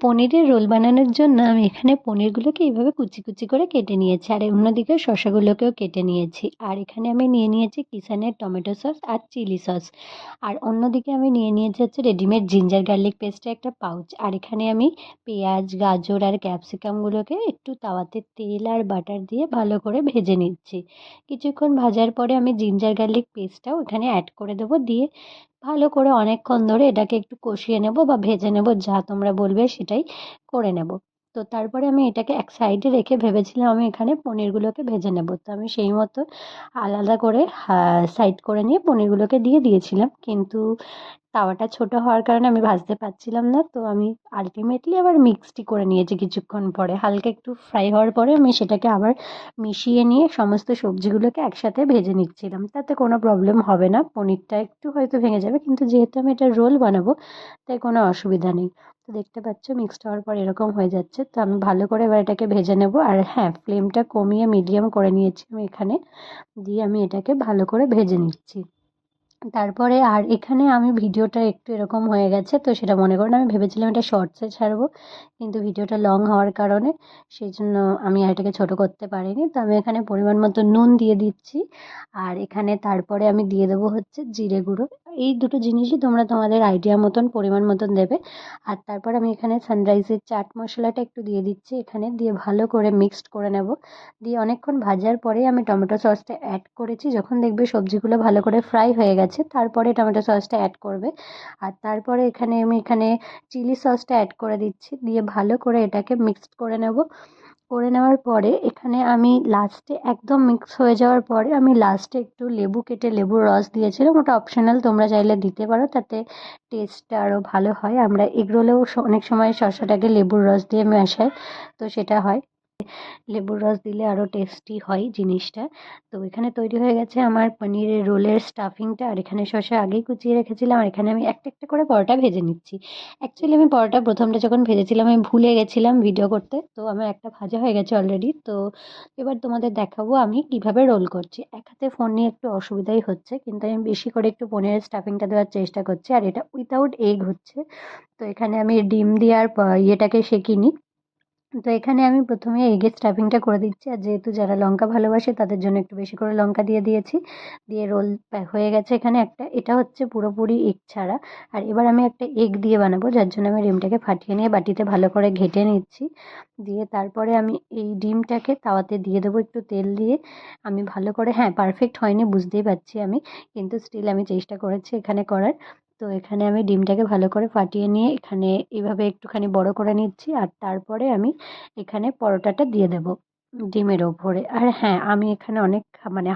পনিরের রোল বানানোর জন্য আমি এখানে পনিরগুলোকে এইভাবে কুচি কুচি করে কেটে নিয়েছি, আর অন্যদিকে শসাগুলোকেও কেটে নিয়েছি। আর এখানে আমি নিয়ে নিয়েছি কিষানের টমেটো সস আর চিলি সস। আর অন্যদিকে আমি নিয়ে নিয়েছি হচ্ছে রেডিমেড জিঞ্জার গার্লিক পেস্টের একটা পাউচ। আর এখানে আমি পেঁয়াজ, গাজর আর ক্যাপসিকামগুলোকে একটু তাওয়াতে তেল আর বাটার দিয়ে ভালো করে ভেজে নিচ্ছি। কিছুক্ষণ ভাজার পরে আমি জিঞ্জার গার্লিক পেস্টটাও এখানে অ্যাড করে দেবো, দিয়ে ভালো করে অনেকক্ষণ ধরে এটাকে একটু কষিয়ে নেব বা ভেজে নেব, যা তোমরা বলবে সেটাই করে নেব। তো তারপরে আমি এটাকে এক সাইডে রেখে ভেবেছিলাম আমি এখানে পনিরগুলোকে ভেজে নেব। তো আমি সেই মতো আলাদা করে সাইড করে নিয়ে পনিরগুলোকে দিয়ে দিয়েছিলাম, কিন্তু তাওয়াটা ছোট হওয়ার কারণে আমি ভাজতে পারছিলাম না। তো আমি আলটিমেটলি আবার মিক্সডই করে নিয়েছি। কিছুক্ষণ পরে হালকা একটু ফ্রাই হওয়ার পরে আমি সেটাকে আবার মিশিয়ে নিয়ে সমস্ত সবজিগুলোকে একসাথে ভেজে নিচ্ছিলাম। তাতে কোনো প্রবলেম হবে না, পনিরটা একটু হয়তো ভেঙে যাবে, কিন্তু যেহেতু আমি এটা রোল বানাবো তাই কোনো অসুবিধা নেই। তো দেখতে পাচ্ছ মিক্সড হওয়ার পর এরকম হয়ে যাচ্ছে। তো আমি ভালো করে এবার এটাকে ভেজে নেব। আর হ্যাঁ, ফ্লেমটা কমিয়ে মিডিয়াম করে নিয়েছি আমি এখানে, দিয়ে আমি এটাকে ভালো করে ভেজে নিচ্ছি। তারপরে আর এখানে আমি ভিডিওটা একটু এরকম হয়ে গেছে, তো সেটা মনে করো না, আমি ভেবেছিলাম এটা শর্টসে ছাড়বো, কিন্তু ভিডিওটা লং হওয়ার কারণে সেই জন্য আমি আর এটাকে ছোটো করতে পারিনি। তো আমি এখানে পরিমাণ মতো নুন দিয়ে দিচ্ছি, আর এখানে তারপরে আমি দিয়ে দেবো হচ্ছে জিরে গুঁড়ো। এই দুটো জিনিসই তোমরা তোমাদের আইডিয়া মতন পরিমাণ মতন দেবে। আর তারপর আমি এখানে সানরাইজের চাট মশলাটা একটু দিয়ে দিচ্ছি এখানে, দিয়ে ভালো করে মিক্সড করে নেব। দিয়ে অনেকক্ষণ ভাজার পরে আমি টমেটো সসটা অ্যাড করেছি। যখন দেখবে সবজিগুলো ভালো করে ফ্রাই হয়ে গেছে তারপরে টমেটো সসটা অ্যাড করবে। আর তারপরে এখানে চিলি সসটা অ্যাড করে দিচ্ছি, দিয়ে ভালো করে এটাকে মিক্সড করে নেব। করে নেওয়ার পরে এখানে আমি লাস্টে একদম মিক্স হয়ে যাওয়ার পরে আমি লাস্টে একটু লেবু কেটে লেবুর রস দিয়েছিলাম। ওটা অপশনাল, তোমরা চাইলে দিতে পারো, তাতে টেস্টটা আরও ভালো হয়। আমরা এগরোলেও অনেক সময় শসাটাকে লেবুর রস দিয়ে মেশাই, তো সেটা হয়। লেবুর রস দিলে আরও টেস্টি হয় জিনিসটা। তো এখানে তৈরি হয়ে গেছে আমার পনিরের রোলের স্টাফিংটা। আর এখানে শসা আগেই কুচিয়ে রেখেছিলাম, আর এখানে আমি একটা একটা করে পরোটা ভেজে নিচ্ছি। অ্যাকচুয়ালি আমি পরোটা প্রথমটা যখন ভেজেছিলাম আমি ভুলে গেছিলাম ভিডিও করতে, তো আমার একটা ভাজা হয়ে গেছে অলরেডি। তো এবার তোমাদের দেখাবো আমি কিভাবে রোল করছি। এক হাতে ফোন নিয়ে একটু অসুবিধাই হচ্ছে, কিন্তু আমি বেশি করে একটু পনিরের স্টাফিংটা দেওয়ার চেষ্টা করছি। আর এটা উইথাউট এগ হচ্ছে। তো এখানে আমি ডিম দিয়ে আর ইয়েটাকে সেঁকিনি। তো এখানে আমি প্রথমে এগের স্টাফিংটা করে দিচ্ছি, আর যেহেতু যারা লঙ্কা ভালোবাসে তাদের জন্য একটু বেশি করে লঙ্কা দিয়ে দিয়েছি। দিয়ে রোল হয়ে গেছে এখানে একটা, এটা হচ্ছে পুরোপুরি এগ ছাড়া। আর এবার আমি একটা এগ দিয়ে বানাবো, যার জন্য আমি ডিমটাকে ফাটিয়ে নিয়ে বাটিতে ভালো করে ঘেটে নিচ্ছি। দিয়ে তারপরে আমি এই ডিমটাকে তাওয়াতে দিয়ে দেবো একটু তেল দিয়ে। আমি ভালো করে, হ্যাঁ পারফেক্ট হয়নি বুঝতেই পারছি আমি, কিন্তু স্টিল আমি চেষ্টা করেছি এখানে করার। তো এখানে আমি ডিমটাকে ভালো করে ফাটিয়ে নিয়ে এখানে এভাবে একটুখানি বড় করে নিচ্ছি, আর তারপরে আমি এখানে পরোটাটা দিয়ে দেবো ডিমের ওপরে। আর হ্যাঁ, আমি এখানে অনেক মানে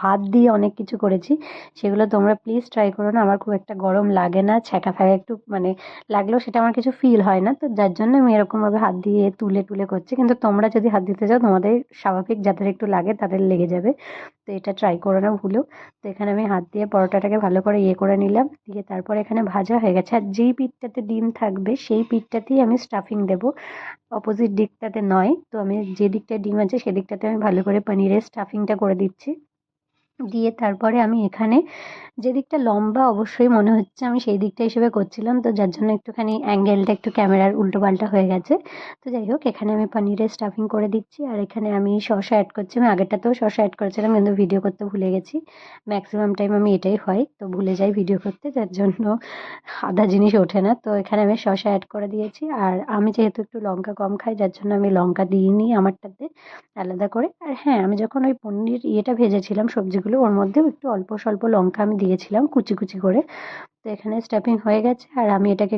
হাত দিয়ে অনেক কিছু করেছি, সেগুলো তোমরা প্লিজ ট্রাই করো না। আমার খুব একটা গরম লাগে না, ছ্যাঁকা ফ্যাকা একটু মানে লাগলেও সেটা আমার কিছু ফিল হয় না, তো যার জন্য আমি এরকমভাবে হাত দিয়ে তুলে তুলে করছি। কিন্তু তোমরা যদি হাত দিতে যাও তোমাদের স্বাভাবিক যাদের একটু লাগে তাদের লেগে যাবে, তো এটা ট্রাই করো না ভুলেও। তো এখানে আমি হাত দিয়ে পরোটাটাকে ভালো করে ইয়ে করে নিলাম, দিয়ে তারপর এখানে ভাজা হয়ে গেছে। আর যেই পিঠটাতে ডিম থাকবে সেই পিঠটাতেই আমি স্টাফিং দেবো, অপোজিট দিকটাতে নয়। তো আমি যে দিকটায় ডিম আছে সেদিকটাতে আমি ভালো করে পনিরের স্টাফিংটা করে দিচ্ছি। দিয়ে তারপরে আমি এখানে যে দিকটা লম্বা অবশ্যই মনে হচ্ছে আমি সেই দিকটা হিসেবে করছিলাম, তো যার জন্য একটুখানি অ্যাঙ্গেলটা একটু ক্যামেরার উল্টোপাল্টা হয়ে গেছে। তো যাই হোক, এখানে আমি পনিরের স্টাফিং করে দিচ্ছি, আর এখানে আমি শসা অ্যাড করছি। আমি আগেরটাতেও শসা অ্যাড করেছিলাম, কিন্তু ভিডিও করতে ভুলে গেছি। ম্যাক্সিমাম টাইম আমি এটাই হয়, তো ভুলে যাই ভিডিও করতে, যার জন্য আধা জিনিস ওঠে না। তো এখানে আমি শসা অ্যাড করে দিয়েছি, আর আমি যেহেতু একটু লঙ্কা কম খাই যার জন্য আমি লঙ্কা দিইনি আমারটাতে আলাদা করে। আর হ্যাঁ, আমি যখন ওই পনির ইয়েটা ভেজেছিলাম সবজিগুলো, ওর মধ্যেও একটু অল্প স্বল্প লঙ্কা আমি দিয়েছিলাম কুচি কুচি করে। তো এখানে স্টাফিং হয়ে গেছে, আর আমি এটাকে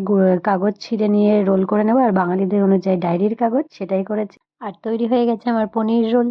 কাগজ ছিঁড়ে নিয়ে রোল করে নেবো, আর বাঙালিদের অনুযায়ী ডায়েরির কাগজ সেটাই করেছি। আর তৈরি হয়ে গেছে আমার পনির রোল।